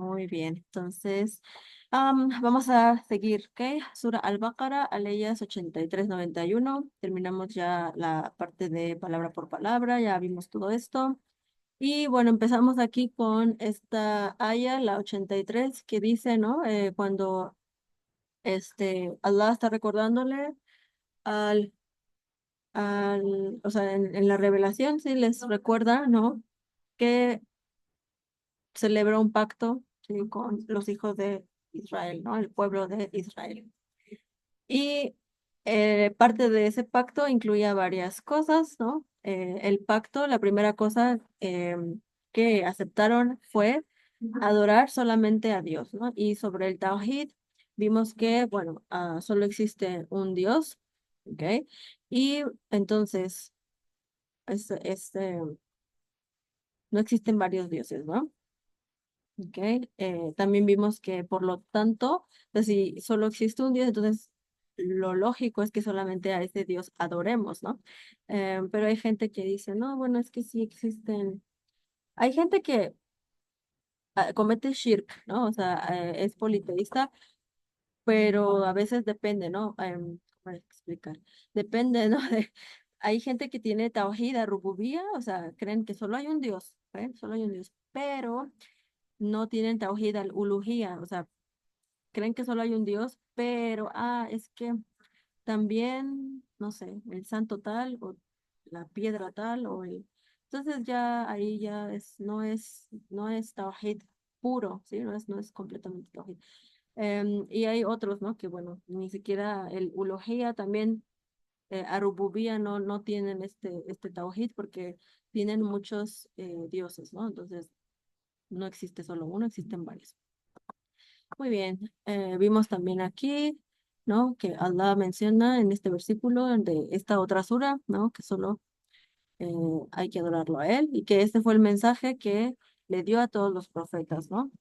Muy bien, entonces vamos a seguir, ¿ok? Sura Al-Baqarah, aleyas 83-91. Terminamos ya la parte de palabra por palabra, ya vimos todo esto. Y bueno, empezamos aquí con esta aya, la 83, que dice, ¿no? Cuando Allah está recordándole al, o sea, en la revelación, sí les recuerda, ¿no? Que celebró un pacto, ¿sí? Con los hijos de Israel, ¿no? El pueblo de Israel. Y parte de ese pacto incluía varias cosas, ¿no? El pacto, la primera cosa que aceptaron fue adorar solamente a Dios, ¿no? Y sobre el Tawhid, vimos que, bueno, solo existe un Dios, ¿ok? Y entonces, no existen varios dioses, ¿no? ¿Ok? También vimos que, por lo tanto, pues, si solo existe un Dios, entonces lo lógico es que solamente a ese Dios adoremos, ¿no? Pero hay gente que dice, no, bueno, es que sí existen. Hay gente que comete shirk, ¿no? O sea, es politeísta, pero a veces depende, ¿no? ¿Cómo explicar? Depende, ¿no? Hay gente que tiene tawhid, rububía, o sea, creen que solo hay un Dios, ¿eh? Solo hay un Dios, pero no tienen tawhid al-uluhiyya, o sea, creen que solo hay un Dios, pero, es que también, no sé, el santo tal o la piedra tal o el... Entonces ya ahí ya no es tawhid puro, ¿sí? No es completamente tawhid. Y hay otros, ¿no? Que bueno, ni siquiera el uluhiyya también, a no tienen este tawhid porque tienen muchos dioses, ¿no? Entonces no existe solo uno, existen varios. Muy bien, vimos también aquí, ¿no? Que Allah menciona en este versículo de esta otra sura, ¿no? Que solo eh, hay que adorarlo a Él y que este fue el mensaje que le dio a todos los profetas, ¿no?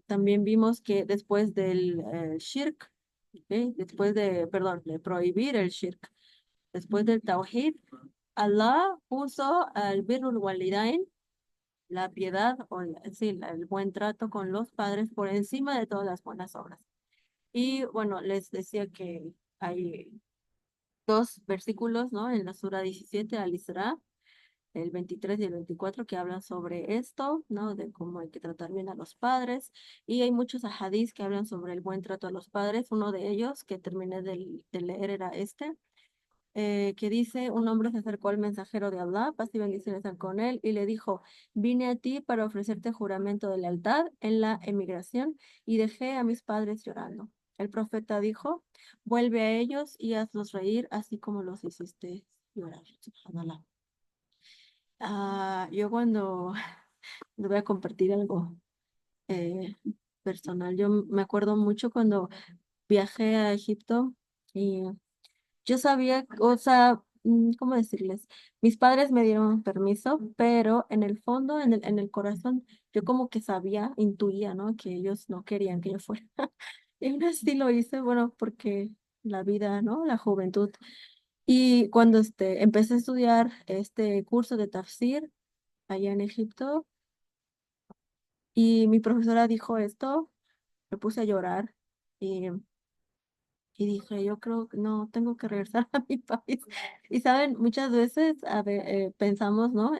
También vimos que después del shirk, ¿ok? Perdón, de prohibir el shirk, después del tawhid, Allah puso al birrul walidain, la piedad o sí, el buen trato con los padres por encima de todas las buenas obras. Y bueno, les decía que hay dos versículos, ¿no? En la Sura 17 Al-Isra, el 23 y el 24, que hablan sobre esto, ¿no? De cómo hay que tratar bien a los padres. Y hay muchos ahadís que hablan sobre el buen trato a los padres. Uno de ellos, que terminé de leer, era que dice: un hombre se acercó al mensajero de Allah, paz y bendiciones sean con él, y le dijo: vine a ti para ofrecerte juramento de lealtad en la emigración y dejé a mis padres llorando. El profeta dijo: vuelve a ellos y hazlos reír así como los hiciste llorar. Subhanallah. Yo cuando les voy a compartir algo eh, personal, yo me acuerdo mucho cuando viajé a Egipto y yo sabía, o sea, ¿cómo decirles? Mis padres me dieron permiso, pero en el fondo, en el corazón, yo como que sabía, intuía, ¿no? Que ellos no querían que yo fuera. Y aún así lo hice, bueno, porque la vida, ¿no? La juventud. Y cuando empecé a estudiar este curso de tafsir allá en Egipto, y mi profesora dijo esto, me puse a llorar. Y Y dije, yo creo que no, tengo que regresar a mi país. Y saben, muchas veces pensamos, ¿no?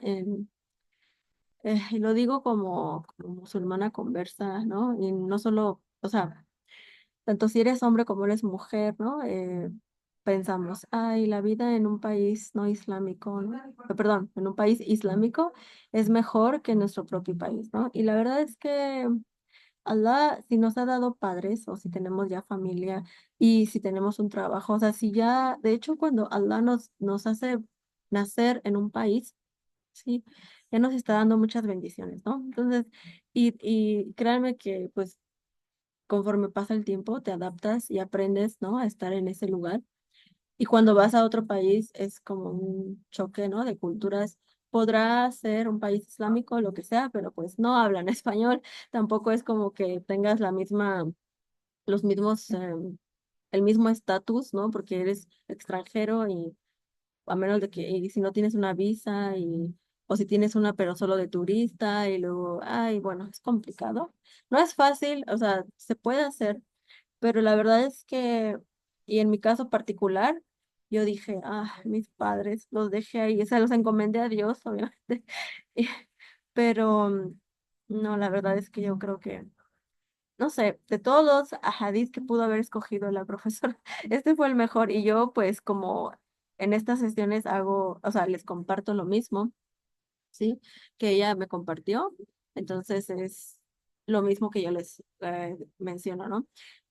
Y lo digo como musulmana conversa, ¿no? Y no solo, o sea, tanto si eres hombre como eres mujer, ¿no? Pensamos, ay, la vida en un país no islámico, ¿no? Perdón, en un país islámico es mejor que en nuestro propio país, ¿no? Y la verdad es que Allah, si nos ha dado padres o si tenemos ya familia y si tenemos un trabajo, o sea, si ya, de hecho, cuando Allah nos hace nacer en un país, sí, ya nos está dando muchas bendiciones, ¿no? Entonces, y créanme que, pues, conforme pasa el tiempo, te adaptas y aprendes, ¿no? A estar en ese lugar. Y cuando vas a otro país es como un choque, ¿no? De culturas. Podrá ser un país islámico, lo que sea, pero pues no hablan español. Tampoco es como que tengas los mismos, el mismo estatus, ¿no? Porque eres extranjero y a menos de que, y si no tienes una visa y o si tienes una pero solo de turista y luego, ay, bueno, es complicado. No es fácil, o sea, se puede hacer, pero la verdad es que, y en mi caso particular, yo dije, mis padres, los dejé ahí, o sea, los encomendé a Dios, obviamente. Y- Pero no, la verdad es que yo creo que, no sé, de todos los ahadís que pudo haber escogido la profesora, este fue el mejor. Y yo, pues, como en estas sesiones hago, o sea, les comparto lo mismo, ¿sí? Que ella me compartió. Entonces es lo mismo que yo les menciono, ¿no?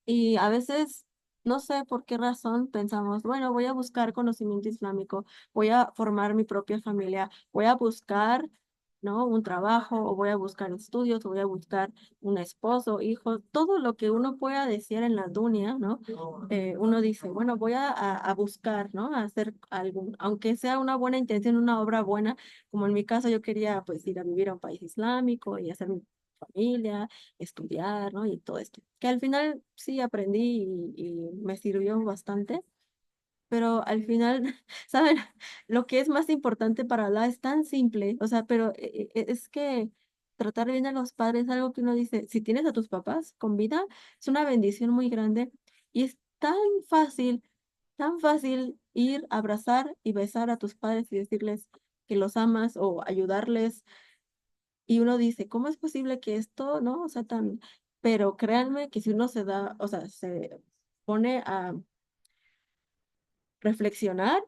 Y a veces, no sé por qué razón, pensamos, bueno, voy a buscar conocimiento islámico, voy a formar mi propia familia, voy a buscar, ¿no? Un trabajo, o voy a buscar estudios, o voy a buscar un esposo, hijos, todo lo que uno pueda desear en la dunia, ¿no? Uno dice, bueno, voy a buscar, ¿no? A hacer algún, aunque sea una buena intención, una obra buena, como en mi caso yo quería pues ir a vivir a un país islámico y hacer mi familia, estudiar, ¿no? Y todo esto, que al final sí aprendí y me sirvió bastante, pero al final, ¿saben? Lo que es más importante para Allah es tan simple, o sea, pero es que tratar bien a los padres es algo que uno dice, si tienes a tus papás con vida, es una bendición muy grande y es tan fácil ir, abrazar y besar a tus padres y decirles que los amas o ayudarles. Y uno dice, ¿cómo es posible que esto, no? O sea, tan... Pero créanme que si uno se da, o sea, se pone a reflexionar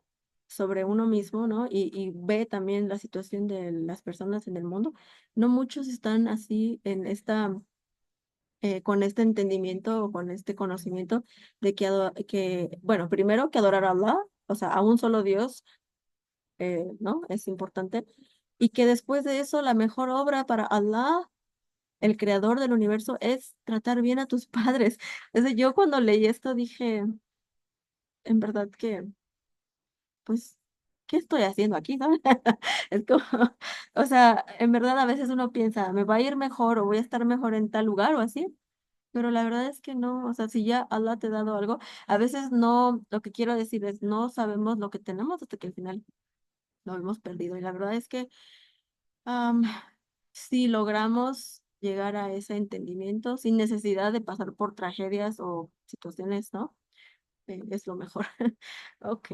sobre uno mismo, ¿no? Y ve también la situación de las personas en el mundo, no muchos están así en esta, con este entendimiento o con este conocimiento de que, bueno, primero que adorar a Allah, o sea, a un solo Dios, ¿no? Es importante. Y que después de eso, la mejor obra para Allah, el creador del universo, es tratar bien a tus padres. Desde yo cuando leí esto dije, en verdad que pues, ¿qué estoy haciendo aquí, sabes? Es como, o sea, en verdad a veces uno piensa, me va a ir mejor o voy a estar mejor en tal lugar o así, pero la verdad es que no, o sea, si ya Allah te ha dado algo, a veces no, lo que quiero decir es, no sabemos lo que tenemos hasta que al final lo hemos perdido. Y la verdad es que am, si logramos llegar a ese entendimiento sin necesidad de pasar por tragedias o situaciones, ¿no? Es lo mejor. Ok.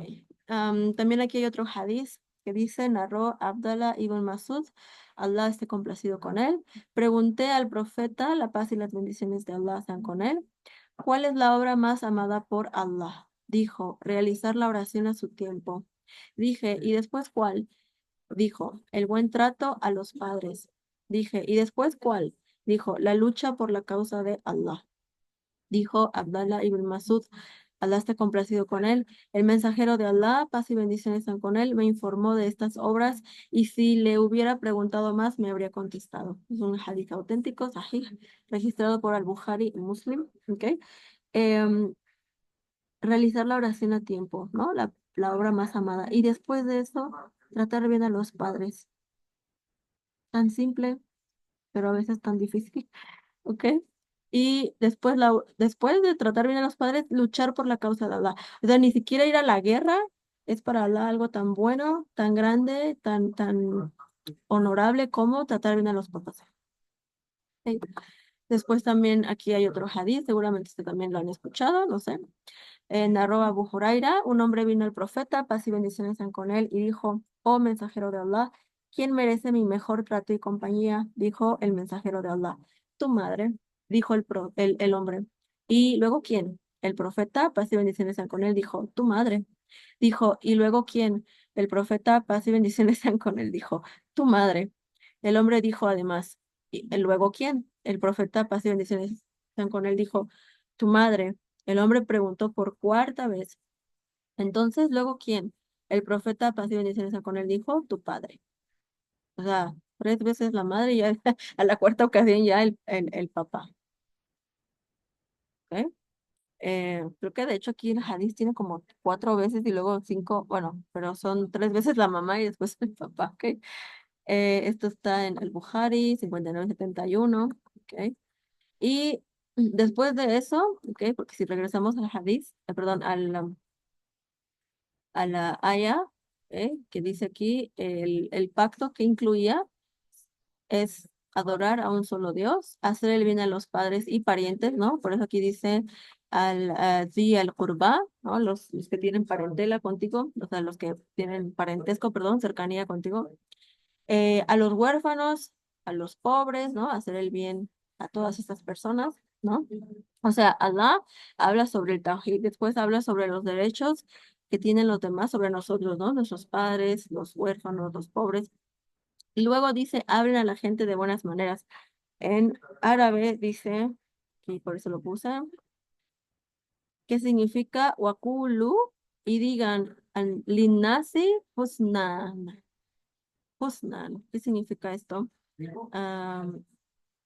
También aquí hay otro hadith que dice, narró Abdallah ibn Masud, Allah esté complacido con él. Pregunté al profeta, la paz y las bendiciones de Allah sean con él, ¿cuál es la obra más amada por Allah? Dijo, realizar la oración a su tiempo. Dije, ¿y después cuál? Dijo, el buen trato a los padres. Dije, ¿y después cuál? Dijo, la lucha por la causa de Allah. Dijo Abdallah ibn Masud, Allah está complacido con él. El mensajero de Allah, paz y bendiciones están con él, me informó de estas obras y si le hubiera preguntado más, me habría contestado. Es un hadith auténtico, sahih, registrado por Al-Bukhari y Muslim, ¿ok? Em, realizar la oración a tiempo, ¿no? La obra más amada. Y después de eso, tratar bien a los padres. Tan simple, pero a veces tan difícil. ¿Ok? Y después, después de tratar bien a los padres, luchar por la causa de Allah. O sea, ni siquiera ir a la guerra es para Allah algo tan bueno, tan grande, tan honorable como tratar bien a los papás. ¿Ok? Después también aquí hay otro hadith, seguramente este también lo han escuchado, no sé. Narró Abu Huraira, un hombre vino al profeta, paz y bendiciones sean con él, y dijo, oh mensajero de Allah, ¿quién merece mi mejor trato y compañía? Dijo el mensajero de Allah, tu madre, dijo el hombre. ¿Y luego quién? El profeta, paz y bendiciones sean con él, dijo, tu madre. Dijo, ¿y luego quién? El profeta, paz y bendiciones sean con él, dijo, tu madre. El hombre dijo además, ¿y luego quién? El profeta, paz y bendiciones sean con él, dijo, tu madre. El hombre preguntó por cuarta vez. Entonces, ¿luego quién? El profeta, paz y bendiciones sean con él, dijo, tu padre. O sea, tres veces la madre y ya a la cuarta ocasión ya el papá. ¿Ok? Creo que de hecho aquí el hadith tiene como cuatro veces y luego cinco, bueno, pero son tres veces la mamá y después el papá, ¿ok? Esto está en el Bukhari 5971, ¿ok? Y después de eso, ¿ok? Porque si regresamos al hadith, perdón, a la haya, que dice aquí el pacto que incluía es adorar a un solo Dios, hacer el bien a los padres y parientes, ¿no? Por eso aquí dice al Qurba, ¿no? Los que tienen parentela contigo, o sea, los que tienen parentesco, perdón, cercanía contigo, a los huérfanos, a los pobres, ¿no? Hacer el bien a todas estas personas, ¿no? O sea, Allah habla sobre el Tawhid, después habla sobre los derechos que tienen los demás sobre nosotros, ¿no? Nuestros padres, los huérfanos, los pobres. Y luego dice, hablen a la gente de buenas maneras. En árabe dice, y por eso lo puse, que significa wakulu, y digan linnasi husnan. Husnan, ¿qué significa esto? Am,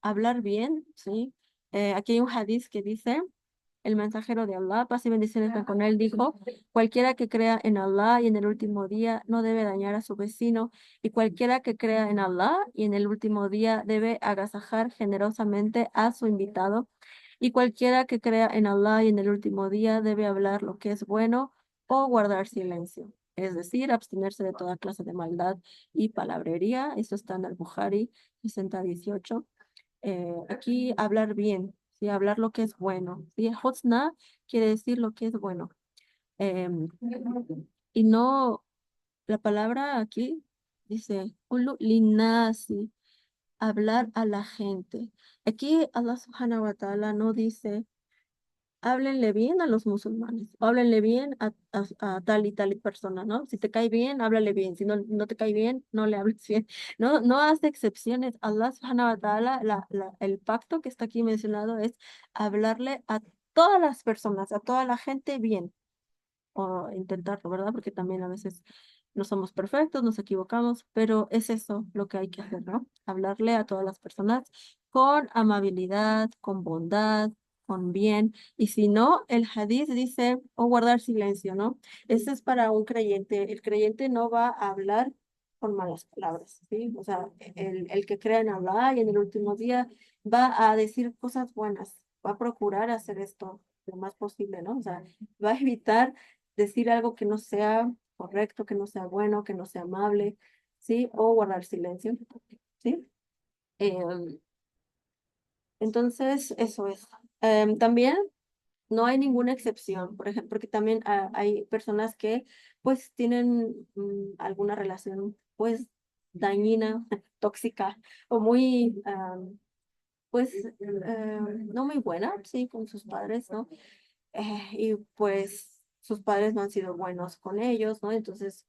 hablar bien, ¿sí? Aquí hay un hadith que dice, el mensajero de Allah, paz y bendiciones sean con él, dijo, cualquiera que crea en Allah y en el último día no debe dañar a su vecino, y cualquiera que crea en Allah y en el último día debe agasajar generosamente a su invitado, y cualquiera que crea en Allah y en el último día debe hablar lo que es bueno o guardar silencio. Es decir, abstenerse de toda clase de maldad y palabrería. Esto está en el Bukhari 60:18. Aquí hablar bien, ¿sí? Hablar lo que es bueno. ¿Sí? Husna quiere decir lo que es bueno. Em, y no, la palabra aquí dice, "Qulu linnasi", hablar a la gente. Aquí Allah subhanahu wa ta'ala no dice, háblenle bien a los musulmanes, o háblenle bien a tal y tal persona, ¿no? Si te cae bien, háblale bien, si no te cae bien, no le hables bien. No, no hace excepciones. Allah subhanahu wa ta'ala, el pacto que está aquí mencionado es hablarle a todas las personas, a toda la gente bien, o intentarlo, ¿verdad? Porque también a veces no somos perfectos, nos equivocamos, pero es eso lo que hay que hacer, ¿no? Hablarle a todas las personas con amabilidad, con bondad, con bien. Y si no, el hadith dice, o guardar silencio, ¿no? Ese es para un creyente. El creyente no va a hablar con malas palabras, ¿sí? O sea, el que crea en Allah y en el último día va a decir cosas buenas, va a procurar hacer esto lo más posible, ¿no? O sea, va a evitar decir algo que no sea correcto, que no sea bueno, que no sea amable, ¿sí? O guardar silencio, ¿sí? Em, entonces, eso es. También no hay ninguna excepción, por ejemplo, porque también hay personas que pues tienen alguna relación pues dañina, tóxica o muy, pues no muy buena, sí, con sus padres, ¿no? Y pues sus padres no han sido buenos con ellos, ¿no? Entonces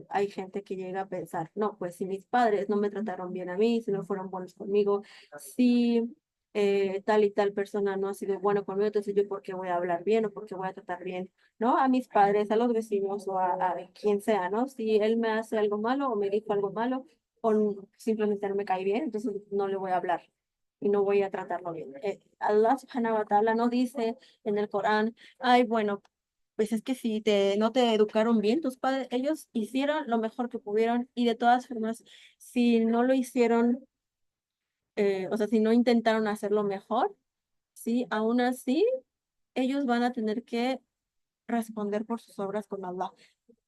hay gente que llega a pensar, no, pues si mis padres no me trataron bien a mí, si no fueron buenos conmigo, si tal y tal persona no ha sido bueno conmigo, entonces yo por qué voy a hablar bien o por qué voy a tratar bien, ¿no? A mis padres, a los vecinos o a quien sea, ¿no? Si él me hace algo malo o me dijo algo malo o simplemente no me cae bien, entonces no le voy a hablar y no voy a tratarlo bien. Allah subhanahu wa ta'ala no dice en el Corán, ay, bueno, pues es que si no te educaron bien, tus padres, ellos hicieron lo mejor que pudieron y de todas formas, si no lo hicieron, o sea, si no intentaron hacerlo mejor, sí, aún así, ellos van a tener que responder por sus obras con Allah.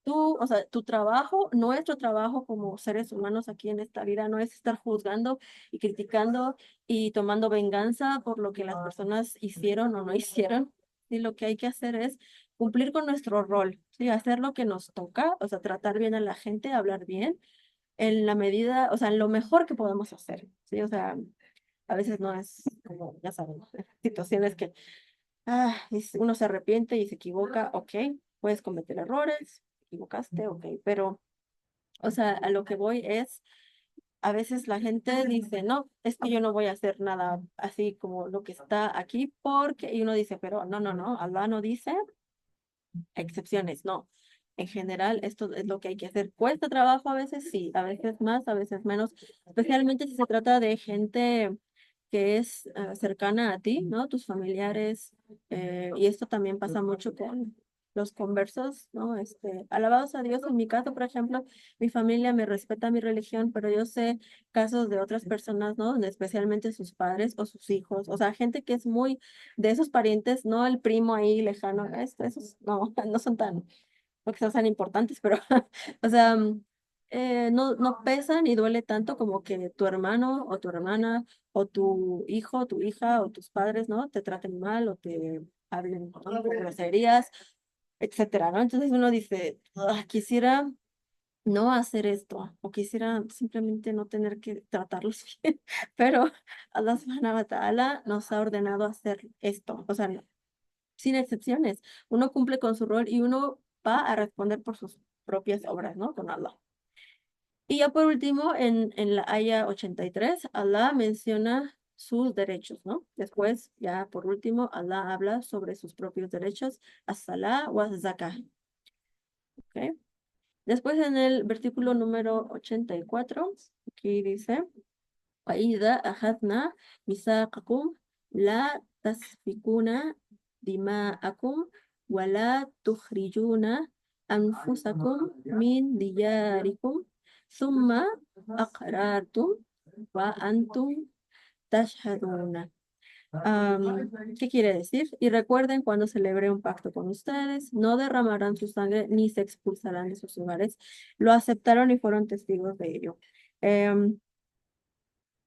Tú, o sea, tu trabajo, nuestro trabajo como seres humanos aquí en esta vida no es estar juzgando y criticando y tomando venganza por lo que las personas hicieron o no hicieron. Y lo que hay que hacer es cumplir con nuestro rol, ¿sí? Hacer lo que nos toca, o sea, tratar bien a la gente, hablar bien, en la medida, o sea, en lo mejor que podemos hacer, ¿sí? O sea, a veces no es como, ya saben, situaciones que uno se arrepiente y se equivoca, ok, puedes cometer errores, te equivocaste, ok, pero, o sea, a lo que voy es, a veces la gente dice, no, es que yo no voy a hacer nada así como lo que está aquí, porque, y uno dice, pero no, no, no, Allah no dice excepciones, no. En general, esto es lo que hay que hacer. ¿Cuesta trabajo a veces? Sí, a veces más, a veces menos, especialmente si se trata de gente que es cercana a ti, ¿no? Tus familiares, y esto también pasa mucho con los conversos, ¿no? Alabados a Dios, en mi caso, por ejemplo, mi familia me respeta mi religión, pero yo sé casos de otras personas, ¿no? Donde especialmente sus padres o sus hijos, o sea, gente que es muy de esos parientes, no el primo ahí lejano, esos no, no son tan. porque sean importantes, pero, o sea, no pesan y duele tanto como que tu hermano o tu hermana o tu hijo, tu hija o tus padres, ¿no? Te traten mal o te hablen, ¿no? con groserías, etcétera, ¿no? Entonces uno dice, "Ah, quisiera no hacer esto o quisiera simplemente no tener que tratarlos bien, pero Allah subhanahu wa ta'ala nos ha ordenado hacer esto, o sea, sin excepciones. Uno cumple con su rol y uno va a responder por sus propias obras, ¿no? Con Allah. Y ya por último, en la Aya 83, Allah menciona sus derechos, ¿no? Después, ya por último, Allah habla sobre sus propios derechos, as-salah wa zakah, ¿ok? Después en el versículo número 84, aquí dice, وَإِذَا أَخَذْنَا مِيثَاقَكُمْ لَا تَسْفِكُونَ دِمَاءَكُمْ وَلَا تُخْرِجُونَ أَنفُسَكُمْ مِنْ دِيَارِكُمْ ثُمَّ أَقْرَرْتُمْ وَأَنْتُمْ تَشْهَدُونَ. ¿Qué quiere decir? Y recuerden cuando celebré un pacto con ustedes, no derramarán su sangre ni se expulsarán de sus hogares. Lo aceptaron y fueron testigos de ello. Em,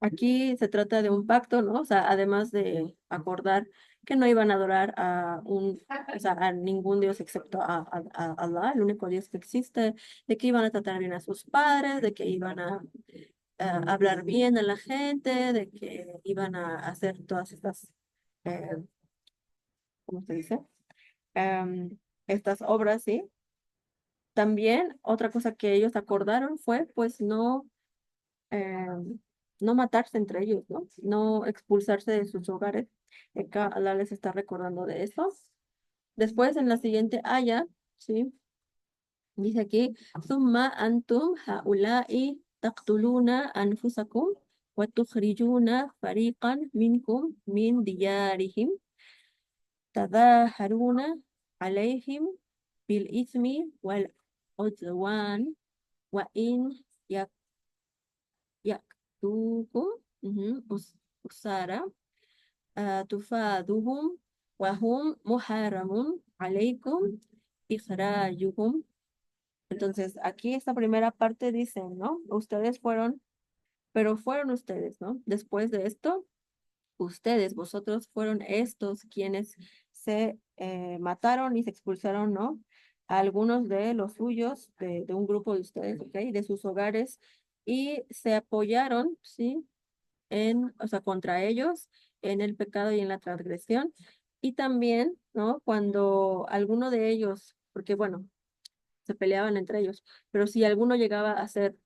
Aquí se trata de un pacto, ¿no? O sea, además de acordar que no iban a adorar o sea, a ningún Dios excepto a Allah, el único Dios que existe, de que iban a tratar bien a sus padres, de que iban a hablar bien a la gente, de que iban a hacer todas estas, eh, ¿cómo se dice? Estas obras, ¿sí? También otra cosa que ellos acordaron fue, pues, eh, no matarse entre ellos, ¿no? No expulsarse de sus hogares. Acá Allah les está recordando de eso. Después, en la siguiente aya, ¿sí? Dice aquí, Summa antum haula'i taqtuluna anfusakum wa tukhrijuna fariqan minkum min diyarihim tadaharuna alayhim bil ismi wal udwan wa in yaktukum usara tufaduhum wahum muharamun alaykum ikhrajuhum. Entonces, aquí esta primera parte dice, ¿no? Ustedes fueron, pero fueron ustedes, ¿no? Después de esto, ustedes, vosotros fueron estos quienes se mataron y se expulsaron, ¿no? A algunos de los suyos, de un grupo de ustedes, ¿ok? De sus hogares, y se apoyaron, ¿sí? O sea, contra ellos en el pecado y en la transgresión. Y también, ¿no? Cuando alguno de ellos, porque bueno, se peleaban entre ellos, pero si alguno llegaba a ser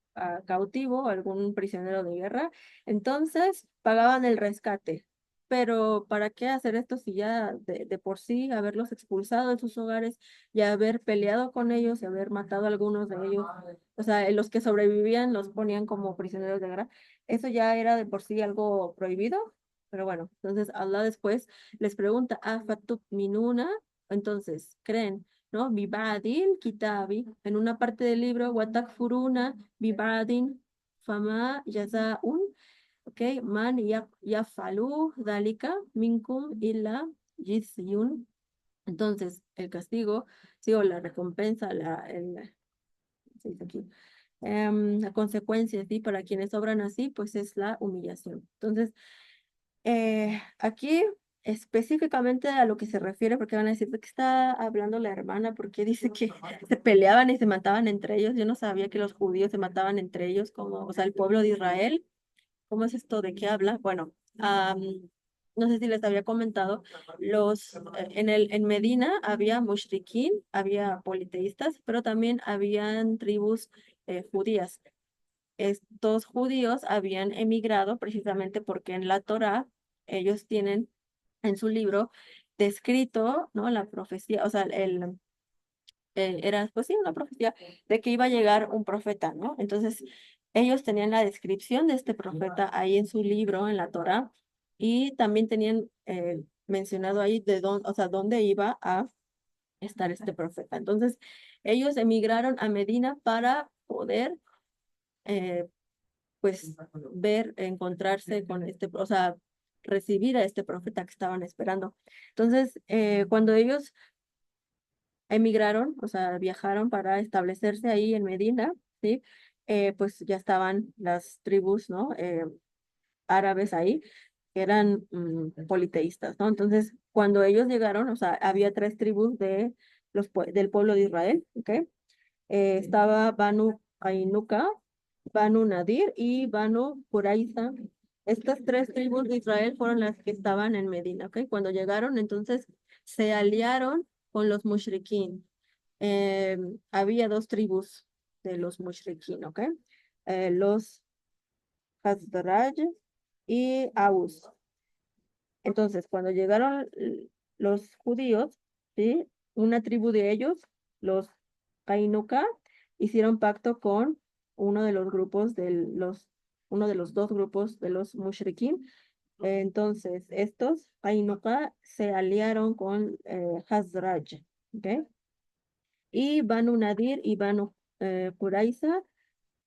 cautivo, algún prisionero de guerra, entonces pagaban el rescate. Pero ¿para qué hacer esto si ya de por sí haberlos expulsado de sus hogares y haber peleado con ellos y haber matado a algunos de ellos? O sea, los que sobrevivían los ponían como prisioneros de guerra. Eso ya era de por sí algo prohibido. Pero bueno, entonces Allah después les pregunta, minuna, entonces, ¿creen? ¿No? Bibadil kitabi, en una parte del libro, watakfuruna bibadin fama yazaun, ok, man yafalu dalika minkum illa jizyun. Entonces, el castigo, sí, o la recompensa, ¿se dice aquí? La consecuencia, sí, para quienes obran así, pues es la humillación. Entonces, aquí específicamente a lo que se refiere, porque van a decir de qué está hablando la hermana, porque dice que se peleaban y se mataban entre ellos. Yo no sabía que los judíos se mataban entre ellos, como, o sea, el pueblo de Israel. ¿Cómo es esto? ¿De qué habla? Bueno, no sé si les había comentado, en Medina había mushrikin, había politeístas, pero también habían tribus judías. Estos judíos habían emigrado precisamente porque en la Torá ellos tienen en su libro descrito, ¿no? La profecía, o sea, era pues sí, una profecía de que iba a llegar un profeta, ¿no? Entonces, ellos tenían la descripción de este profeta ahí en su libro, en la Torá, y también tenían mencionado ahí de dónde, o sea, dónde iba a estar este profeta. Entonces, ellos emigraron a Medina para poder eh, pues ver, encontrarse con o sea, recibir a este profeta que estaban esperando. Entonces, cuando ellos emigraron, o sea, viajaron para establecerse ahí en Medina, ¿sí? Pues ya estaban las tribus, ¿no? Árabes ahí, que eran politeístas, ¿no? Entonces, cuando ellos llegaron, o sea, había tres tribus del pueblo de Israel, ¿ok? Estaba Banu Ainuka, Banu Nadir y Banu Qurayza. Estas tres tribus de Israel fueron las que estaban en Medina, ¿ok? Cuando llegaron, entonces se aliaron con los mushrikin. Eh, Había dos tribus de los mushrikin, ¿ok? Los Khazraj y Aus. Entonces, cuando llegaron los judíos, ¿sí? Una tribu de ellos, los Kainuka, hicieron pacto con uno de los grupos uno de los dos grupos de los Mushrikin. Entonces, estos Kainuka se aliaron con Hazraj, ¿ok? Y Banu Nadir y Banu Qurayza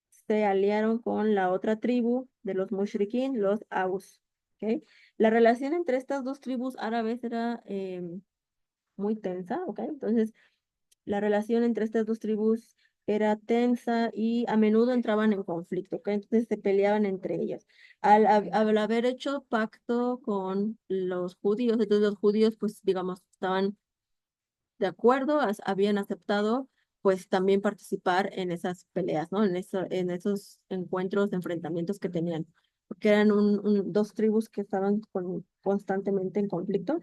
se aliaron con la otra tribu de los Mushrikin, los Aus, ¿ok? La relación entre estas dos tribus árabes era muy tensa, ¿ok? Entonces, la relación entre estas dos tribus era tensa y a menudo entraban en conflicto, ¿ok? Entonces se peleaban entre ellas. Al haber hecho pacto con los judíos, entonces los judíos, pues, digamos, estaban de acuerdo, habían aceptado pues también participar en esas peleas, ¿no? En esos encuentros, enfrentamientos que tenían, porque eran dos tribus que estaban constantemente en conflicto.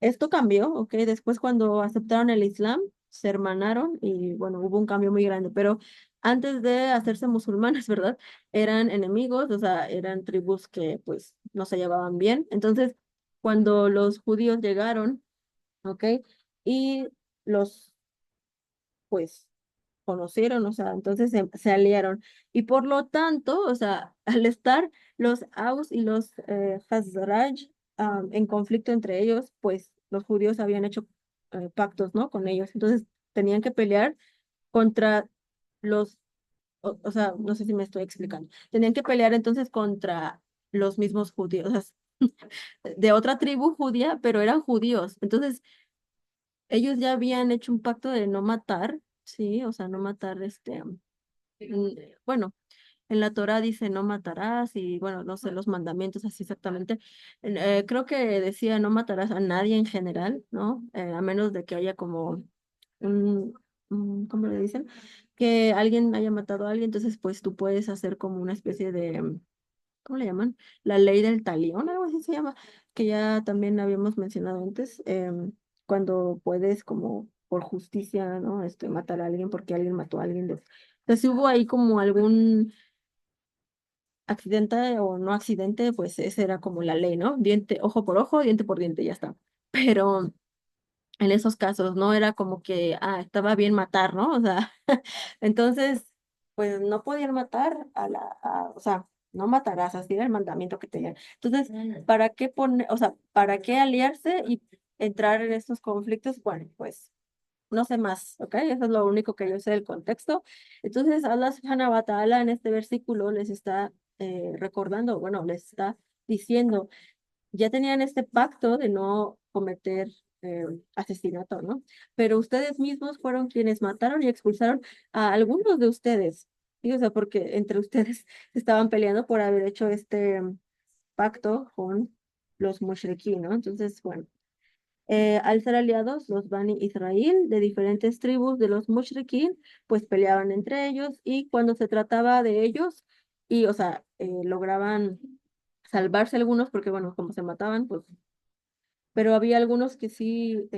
Esto cambió, ¿ok? Después cuando aceptaron el Islam, se hermanaron y bueno, hubo un cambio muy grande, pero antes de hacerse musulmanes, ¿verdad? Eran enemigos, o sea, eran tribus que pues no se llevaban bien. Entonces, cuando los judíos llegaron, ¿ok? Y los, pues, conocieron, o sea, entonces se aliaron. Y por lo tanto, o sea, al estar los Aus y los Khazraj en conflicto entre ellos, pues los judíos habían hecho pactos, ¿no? Con ellos. Entonces tenían que pelear contra los, o sea, no sé si me estoy explicando. Tenían que pelear entonces contra los mismos judíos, o sea, de otra tribu judía, pero eran judíos. Entonces, ellos ya habían hecho un pacto de no matar, sí, o sea, no matar bueno, en la Torá dice no matarás y bueno, no sé los mandamientos así exactamente. Creo que decía no matarás a nadie en general, ¿no? A menos de que haya como ¿cómo le dicen? Que alguien haya matado a alguien, entonces pues tú puedes hacer como una especie de, ¿cómo le llaman? La ley del talión, algo así se llama, que ya también habíamos mencionado antes, cuando puedes como por justicia, ¿no? Matar a alguien porque alguien mató a alguien. Entonces, si hubo ahí como algún accidente o no accidente, pues esa era como la ley, ¿no? Diente, ojo por ojo, diente por diente, ya está. Pero en esos casos no era como que, estaba bien matar, ¿no? O sea, entonces, pues no podían matar o sea, no matarás, así era el mandamiento que tenían. Entonces, ¿para qué poner, o sea, para qué aliarse y entrar en estos conflictos? Bueno, pues no sé más, ¿ok? Eso es lo único que yo sé del contexto. Entonces, Allah subhanahu wa ta'ala en este versículo les está recordando, bueno, les está diciendo ya tenían este pacto de no cometer asesinato, ¿no? Pero ustedes mismos fueron quienes mataron y expulsaron a algunos de ustedes. ¿Sí? O sea, porque entre ustedes estaban peleando por haber hecho este pacto con los mushrikin, ¿no? Entonces, bueno, al ser aliados, los Bani Israel de diferentes tribus de los mushrikin, pues peleaban entre ellos y cuando se trataba de ellos, y, o sea, lograban salvarse algunos porque, bueno, como se mataban, pues, pero había algunos que sí,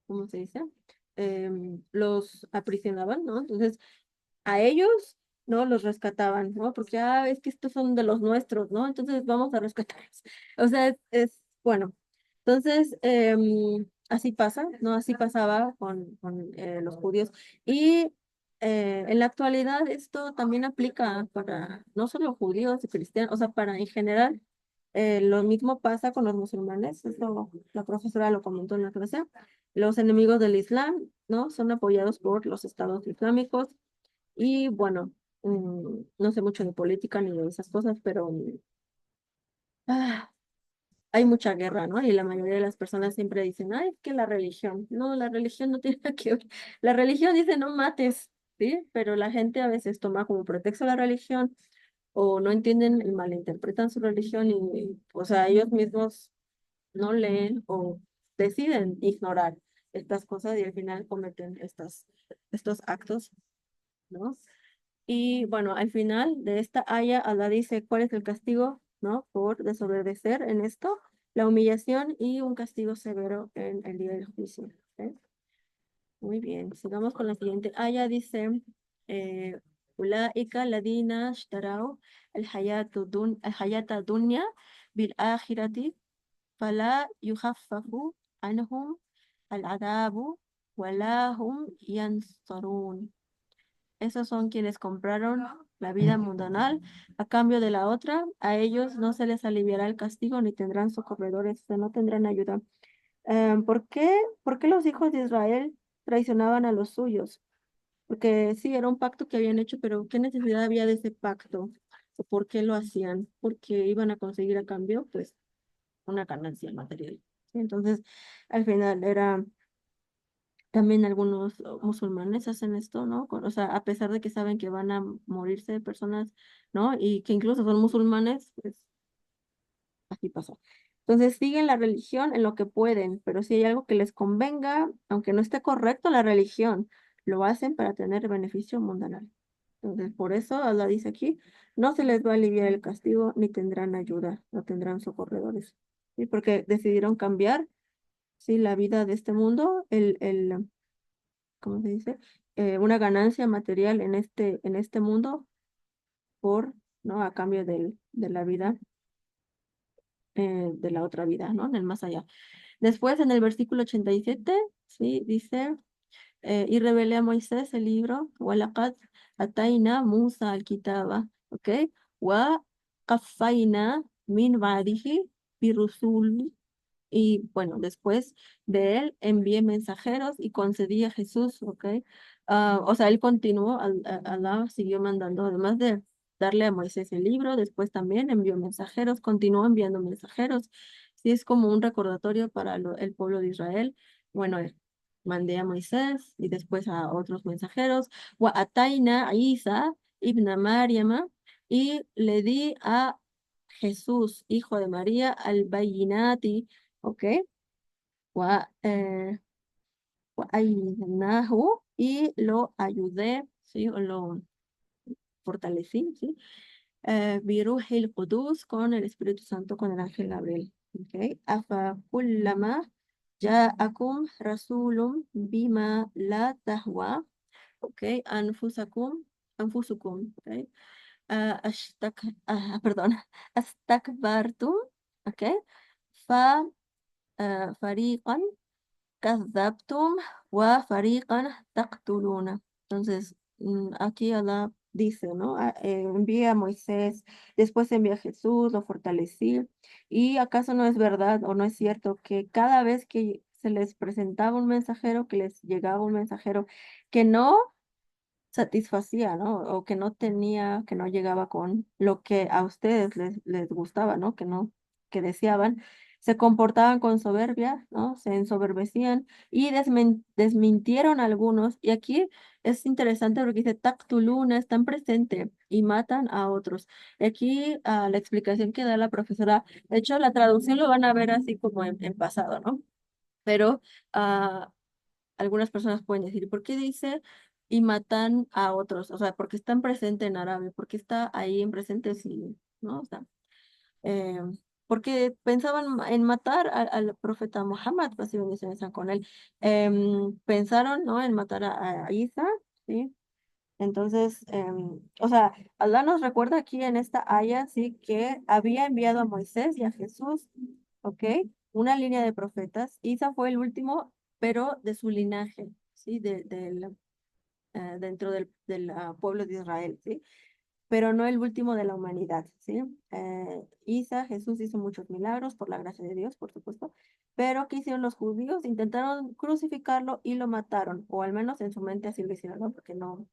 ¿cómo se dice? Los aprisionaban, ¿no? Entonces, a ellos, ¿no? Los rescataban, ¿no? Porque, es que estos son de los nuestros, ¿no? Entonces, vamos a rescatarlos. O sea, bueno. Entonces, así pasa, ¿no? Así pasaba con los judíos. Y en la actualidad esto también aplica para no solo judíos y cristianos, o sea, para en general. Lo mismo pasa con los musulmanes, eso la profesora lo comentó en la clase. Los enemigos del Islam, ¿no? Son apoyados por los estados islámicos y bueno, no sé mucho de política ni de esas cosas, pero ah, hay mucha guerra, ¿no? Y la mayoría de las personas siempre dicen, ay, es que la religión. No, la religión no tiene nada que ver. La religión dice no mates, ¿sí? Pero la gente a veces toma como pretexto la religión o no entienden y malinterpretan su religión y, o sea, ellos mismos no leen o deciden ignorar estas cosas y al final cometen estos actos, ¿no? Y bueno, al final de esta aya, Allah dice cuál es el castigo, ¿no? Por desobedecer en esto, la humillación y un castigo severo en el día del juicio. ¿Ok? Muy bien, sigamos con la siguiente aya, dice, Ulaika ladina ishtarau al hayata dunya bil akhirati fala yukhaffafu anhum al adabu wala hum yansarun. Esos son quienes compraron la vida mundanal a cambio de la otra. A ellos no se les aliviará el castigo ni tendrán socorredores, o sea, no tendrán ayuda. ¿Por qué? ¿Por qué los hijos de Israel traicionaban a los suyos? Porque sí, era un pacto que habían hecho, pero ¿qué necesidad había de ese pacto? ¿O por qué lo hacían? Porque iban a conseguir a cambio, pues, una ganancia material. ¿Sí? Entonces, al final era también algunos musulmanes hacen esto, ¿no? O sea, a pesar de que saben que van a morirse personas, ¿no? Y que incluso son musulmanes, pues así pasó. Entonces siguen la religión en lo que pueden, pero si hay algo que les convenga, aunque no esté correcto la religión, lo hacen para tener beneficio mundanal. Entonces, por eso Allah dice aquí, no se les va a aliviar el castigo, ni tendrán ayuda, no tendrán socorredores. ¿Sí? Porque decidieron cambiar, sí, la vida de este mundo, ¿cómo se dice? Una ganancia material en este mundo por, ¿no? A cambio de la vida, de la otra vida, ¿no? En el más allá. Después, en el versículo 87, ¿sí? Dice, y revelé a Moisés el libro, وَلَقَدْ أَتَيْنَا مُوسَى الْكِتَابَ, ¿ok? وَقَفَّيْنَا مِنْ بَعْدِهِ بِرُسُلٍ. Y bueno, después de él envié mensajeros y concedí a Jesús, ¿ok? O sea, él continuó, Alá siguió mandando, además de darle a Moisés el libro, después también envió mensajeros, continuó enviando mensajeros. Sí, es como un recordatorio para el pueblo de Israel. Bueno, mandé a Moisés y después a otros mensajeros. Wa ataina a Isa ibn Maryama y le di a Jesús, hijo de María, al bayinati. ¿Ok? Wa, وأيدناه y lo ayudé, ¿sí? O lo fortalecí, ¿sí? Biruhil Qudus con el Espíritu Santo, con el ángel Gabriel. ¿Ok? Afa kullama ja'akum rasulun bima la tahwa. ¿Ok? Anfusukum. ¿Ok? Perdón. Astakbartum. ¿Ok? Fa fariqan كذبتم وفريقا تقتلون. Entonces, aquí Allah dice, ¿no? Envía a Moisés, después envía a Jesús, lo fortalecí. ¿Y acaso no es verdad o no es cierto que cada vez que se les presentaba un mensajero, que les llegaba un mensajero que no satisfacía, ¿no? O que no tenía, que no llegaba con lo que a ustedes les gustaba, ¿no? Que deseaban, se comportaban con soberbia, ¿no? Se ensoberbecían y desmintieron a algunos. Y aquí es interesante porque dice, Tactuluna, están presentes y matan a otros. Y aquí la explicación que da la profesora, de hecho la traducción lo van a ver así como en pasado, ¿no? Pero ah, algunas personas pueden decir, ¿por qué dice y matan a otros? O sea, porque están presentes en árabe, porque está ahí en presente, sí, ¿no? O sea, eh, porque pensaban en matar al profeta Muhammad, paz y bendiciones sean con él. Pensaron, ¿no? En matar a Isa, ¿sí? Entonces, o sea, Allah nos recuerda aquí en esta aya, sí, que había enviado a Moisés y a Jesús, ¿ok? Una línea de profetas. Isa fue el último, pero de su linaje, ¿sí? Dentro del pueblo de Israel, ¿sí? Pero no el último de la humanidad, ¿sí? Isa, Jesús hizo muchos milagros por la gracia de Dios, por supuesto, pero ¿qué hicieron los judíos? Intentaron crucificarlo y lo mataron, o al menos en su mente así lo hicieron, ¿no? Porque no,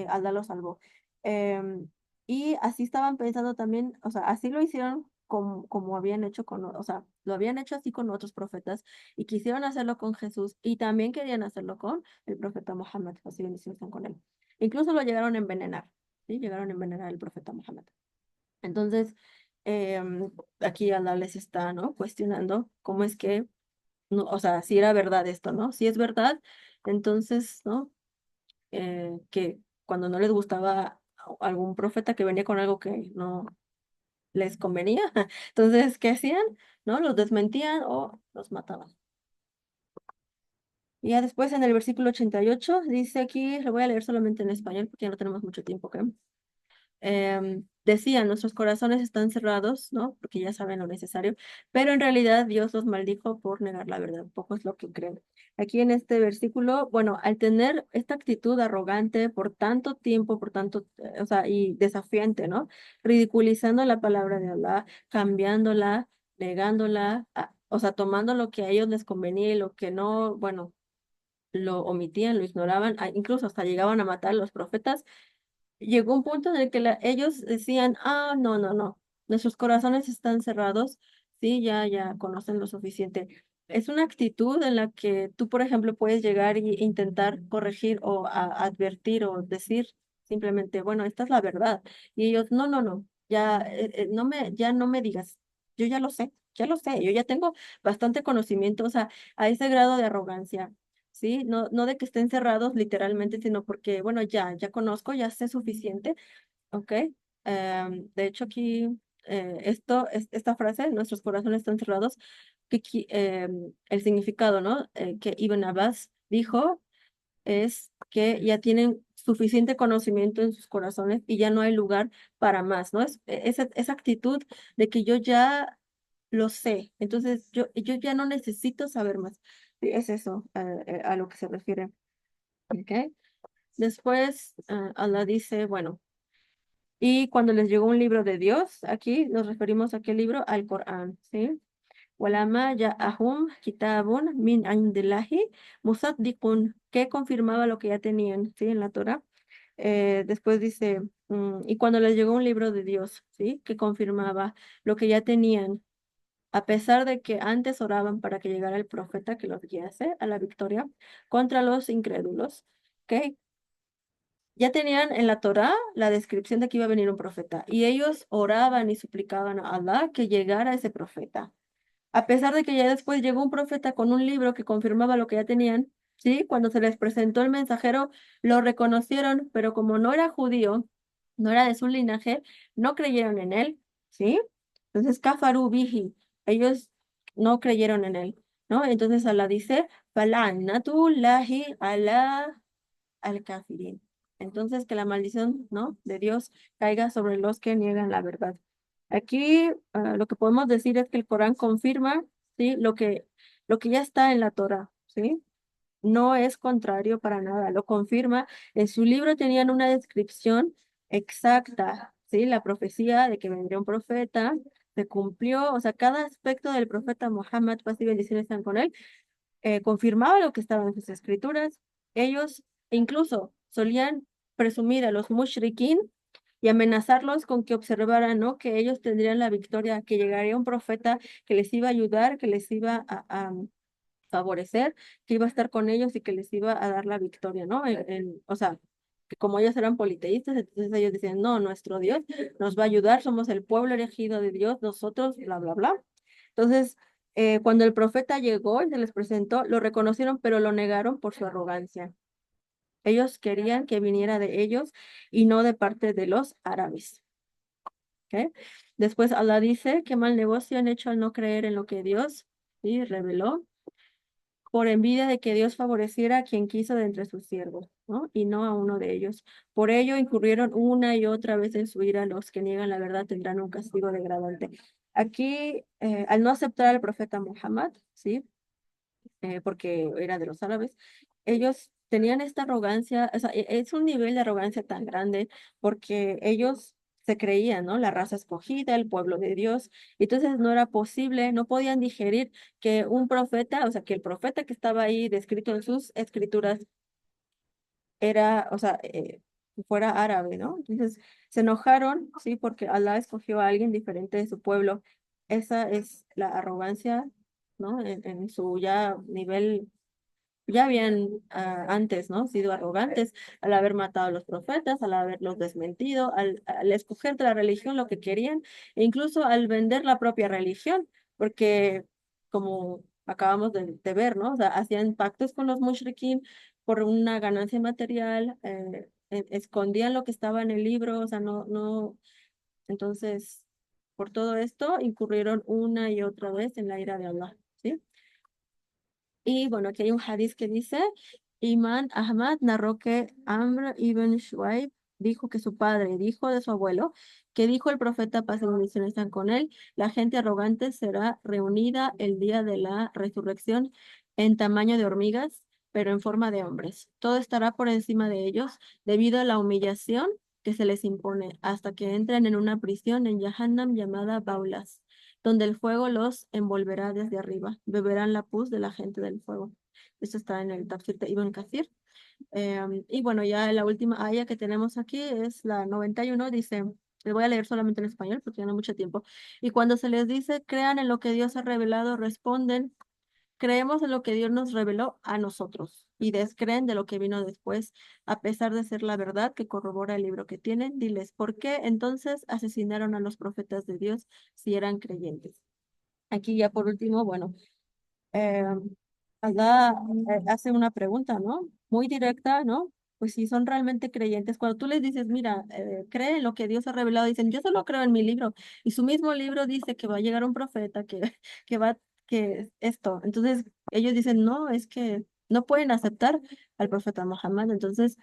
Allah lo salvó. Y así estaban pensando también, o sea, así lo hicieron como habían hecho o sea, lo habían hecho así con otros profetas y quisieron hacerlo con Jesús y también querían hacerlo con el profeta Mohammed, así bendiciones están con él. Incluso lo llegaron a envenenar, ¿sí? Llegaron a envenenar al profeta Mohammed. Entonces, aquí Allah les está, ¿no? Cuestionando cómo es que, no, o sea, si era verdad esto, ¿no? Si es verdad, entonces, ¿no? Que cuando no les gustaba algún profeta que venía con algo que no les convenía, entonces, ¿qué hacían? ¿No? Los desmentían o los mataban. Y ya después en el versículo 88 dice aquí, lo voy a leer solamente en español porque ya no tenemos mucho tiempo, ¿ok? Decían, nuestros corazones están cerrados, ¿no? Porque ya saben lo necesario, pero en realidad Dios los maldijo por negar la verdad, poco es lo que creen. Aquí en este versículo, bueno, al tener esta actitud arrogante por tanto tiempo, por tanto, o sea, y desafiante, ¿no? Ridiculizando la palabra de Allah, cambiándola, negándola, o sea, tomando lo que a ellos les convenía y lo que no, bueno, lo omitían, lo ignoraban, incluso hasta llegaban a matar a los profetas. Llegó un punto en el que ellos decían, ah, no, no, no, nuestros corazones están cerrados, sí, ya conocen lo suficiente. Es una actitud en la que tú, por ejemplo, puedes llegar e intentar corregir o advertir o decir simplemente, bueno, esta es la verdad. Y ellos, no, no, no, ya no me digas, yo ya lo sé, yo ya tengo bastante conocimiento, o sea, a ese grado de arrogancia. ¿Sí? No, no de que estén cerrados literalmente, sino porque, bueno, ya conozco, ya sé suficiente, ¿ok? De hecho, aquí, esta frase, nuestros corazones están cerrados, el significado, ¿no? Que Ibn Abbas dijo es que ya tienen suficiente conocimiento en sus corazones y ya no hay lugar para más, ¿no? Esa actitud de que yo ya lo sé, entonces yo ya no necesito saber más. Sí, es eso a lo que se refiere. ¿Ok? Después, Allah dice, bueno, y cuando les llegó un libro de Dios, aquí nos referimos a qué libro, al Corán, ¿sí? Walama ja'ahum kitabun min indillahi musaddiqun, que confirmaba lo que ya tenían, ¿sí? En la Torah. Después dice, y cuando les llegó un libro de Dios, ¿sí? Que confirmaba lo que ya tenían, a pesar de que antes oraban para que llegara el profeta que los guiase a la victoria contra los incrédulos, ¿ok? Ya tenían en la Torá la descripción de que iba a venir un profeta y ellos oraban y suplicaban a Allah que llegara ese profeta. A pesar de que ya después llegó un profeta con un libro que confirmaba lo que ya tenían, ¿sí? Cuando se les presentó el mensajero, lo reconocieron, pero como no era judío, no era de su linaje, no creyeron en él, ¿sí? Entonces, kafaru bihi, ellos no creyeron en él, ¿no? Entonces Allah dice, fala'natullahi ala al-kafirin. Entonces, que la maldición, ¿no? De Dios caiga sobre los que niegan la verdad. Aquí lo que podemos decir es que el Corán confirma, ¿sí? Lo que ya está en la Torah, ¿sí? No es contrario para nada, lo confirma. En su libro tenían una descripción exacta, ¿sí? La profecía de que vendría un profeta se cumplió, o sea, cada aspecto del profeta Muhammad, paz y bendiciones están con él, confirmaba lo que estaba en sus escrituras. Ellos incluso solían presumir a los mushrikin y amenazarlos con que observaran, ¿no? Que ellos tendrían la victoria, que llegaría un profeta que les iba a ayudar, que les iba a favorecer, que iba a estar con ellos y que les iba a dar la victoria, ¿no? O sea, que como ellos eran politeístas, entonces ellos decían, no, nuestro Dios nos va a ayudar, somos el pueblo elegido de Dios, nosotros, bla, bla, bla. Entonces, cuando el profeta llegó y se les presentó, lo reconocieron, pero lo negaron por su arrogancia. Ellos querían que viniera de ellos y no de parte de los árabes. ¿Ok? Después Allah dice, qué mal negocio han hecho al no creer en lo que Dios sí, reveló por envidia de que Dios favoreciera a quien quiso de entre sus siervos, ¿no? Y no a uno de ellos. Por ello incurrieron una y otra vez en su ira, los que niegan la verdad tendrán un castigo degradante. Aquí, al no aceptar al profeta Muhammad, ¿sí? Porque era de los árabes, ellos tenían esta arrogancia, o sea, es un nivel de arrogancia tan grande porque ellos se creían, ¿no? La raza escogida, el pueblo de Dios, y entonces no era posible, no podían digerir que un profeta, o sea, que el profeta que estaba ahí descrito en sus escrituras era, o sea, fuera árabe, ¿no? Entonces se enojaron, sí, porque Allah escogió a alguien diferente de su pueblo esa es la arrogancia, ¿no? En su ya nivel, ya habían antes, ¿no? Sido arrogantes al haber matado a los profetas, al haberlos desmentido, al escoger de la religión lo que querían, e incluso al vender la propia religión, porque como acabamos de ver, ¿no? O sea, hacían pactos con los mushrikin por una ganancia material, escondían lo que estaba en el libro, o sea, no, entonces, por todo esto, incurrieron una y otra vez en la ira de Allah, ¿sí? Y bueno, aquí hay un hadith que dice, Imán Ahmad narró que Amr ibn Shuaib dijo que su padre dijo de su abuelo, que dijo el profeta, paz y bendiciones están con él, la gente arrogante será reunida el día de la resurrección en tamaño de hormigas, pero en forma de hombres. Todo estará por encima de ellos debido a la humillación que se les impone hasta que entren en una prisión en Jahannam llamada Baulas, donde el fuego los envolverá desde arriba. Beberán la pus de la gente del fuego. Esto está en el Tafsir de Ibn Kathir. Y bueno, ya la última aya que tenemos aquí es la 91, dice, le voy a leer solamente en español porque ya no hay mucho tiempo. Y cuando se les dice, crean en lo que Dios ha revelado, responden, creemos en lo que Dios nos reveló a nosotros y descreen de lo que vino después, a pesar de ser la verdad que corrobora el libro que tienen. Diles, ¿por qué entonces asesinaron a los profetas de Dios si eran creyentes? Aquí ya por último, bueno, eh, Allah hace una pregunta, ¿no? Muy directa, ¿no? Pues si son realmente creyentes, cuando tú les dices, mira, cree en lo que Dios ha revelado, dicen, yo solo creo en mi libro, y su mismo libro dice que va a llegar un profeta, que, que va, que esto. Entonces, ellos dicen, no, es que no pueden aceptar al profeta Muhammad, entonces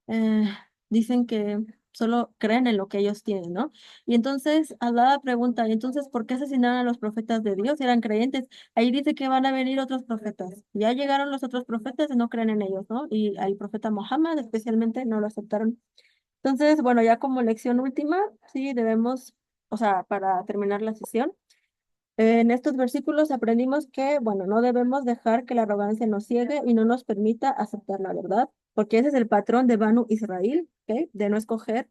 eh, dicen que solo creen en lo que ellos tienen, ¿no? Y entonces Allah pregunta, ¿y entonces por qué asesinaron a los profetas de Dios? Eran creyentes. Ahí dice que van a venir otros profetas. Ya llegaron los otros profetas y no creen en ellos, ¿no? Y al profeta Muhammad especialmente no lo aceptaron. Entonces, bueno, ya como lección última, sí, debemos, o sea, para terminar la sesión, en estos versículos aprendimos que, bueno, no debemos dejar que la arrogancia nos ciegue y no nos permita aceptar la verdad, porque ese es el patrón de Banu Israel, ¿ok? De no escoger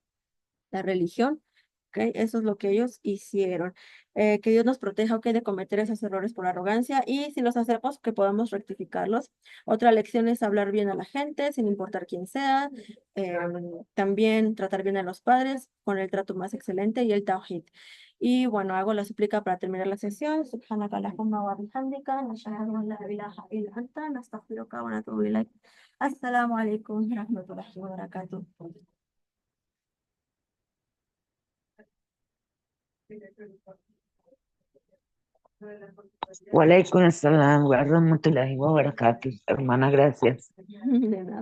la religión, ¿ok? Eso es lo que ellos hicieron. Que Dios nos proteja, ¿ok? De cometer esos errores por arrogancia y si los hacemos, que podamos rectificarlos. Otra lección es hablar bien a la gente, sin importar quién sea. Eh, También tratar bien a los padres con el trato más excelente y el tawhid. Y bueno, hago la súplica para terminar la sesión. Subhanaka Allahumma wa bihamdika, nashhadu an la ilaha illa anta, nastaghfiruka wa natubu ilayk. Assalamu alaikum wa rahmatullahi wa barakatuh. Waalaikum assalam wa rahmatullahi wa barakatuh. Hermana, gracias. De nada.